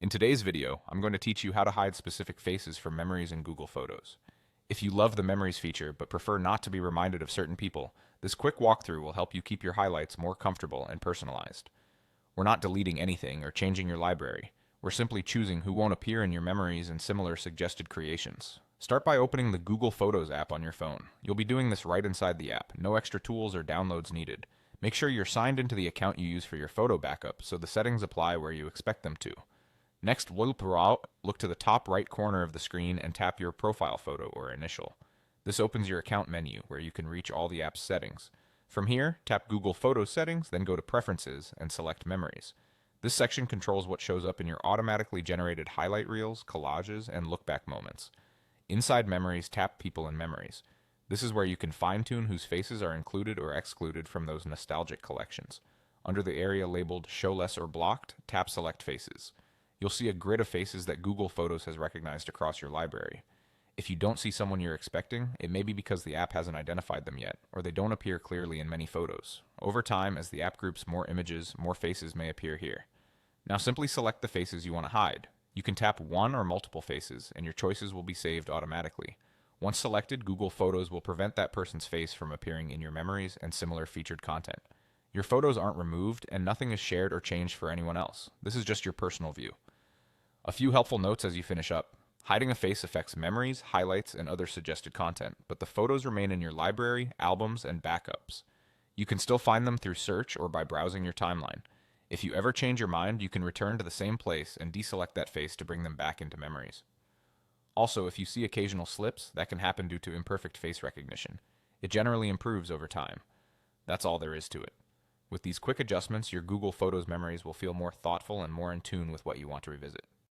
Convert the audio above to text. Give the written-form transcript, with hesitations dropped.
In today's video, I'm going to teach you how to hide specific faces from memories in Google Photos. If you love the Memories feature but prefer not to be reminded of certain people, this quick walkthrough will help you keep your highlights more comfortable and personalized. We're not deleting anything or changing your library. We're simply choosing who won't appear in your memories and similar suggested creations. Start by opening the Google Photos app on your phone. You'll be doing this right inside the app, no extra tools or downloads needed. Make sure you're signed into the account you use for your photo backup so the settings apply where you expect them to. Next, look to the top right corner of the screen and tap your profile photo or initial. This opens your account menu where you can reach all the app's settings. From here, tap Google Photos settings, then go to Preferences and select Memories. This section controls what shows up in your automatically generated highlight reels, collages, and look-back moments. Inside Memories, tap People and Memories. This is where you can fine-tune whose faces are included or excluded from those nostalgic collections. Under the area labeled Show Less or Blocked, tap Select Faces. You'll see a grid of faces that Google Photos has recognized across your library. If you don't see someone you're expecting, it may be because the app hasn't identified them yet, or they don't appear clearly in many photos. Over time, as the app groups more images, more faces may appear here. Now simply select the faces you want to hide. You can tap one or multiple faces, and your choices will be saved automatically. Once selected, Google Photos will prevent that person's face from appearing in your memories and similar featured content. Your photos aren't removed, and nothing is shared or changed for anyone else. This is just your personal view. A few helpful notes as you finish up. Hiding a face affects memories, highlights, and other suggested content, but the photos remain in your library, albums, and backups. You can still find them through search or by browsing your timeline. If you ever change your mind, you can return to the same place and deselect that face to bring them back into memories. Also, if you see occasional slips, that can happen due to imperfect face recognition. It generally improves over time. That's all there is to it. With these quick adjustments, your Google Photos memories will feel more thoughtful and more in tune with what you want to revisit.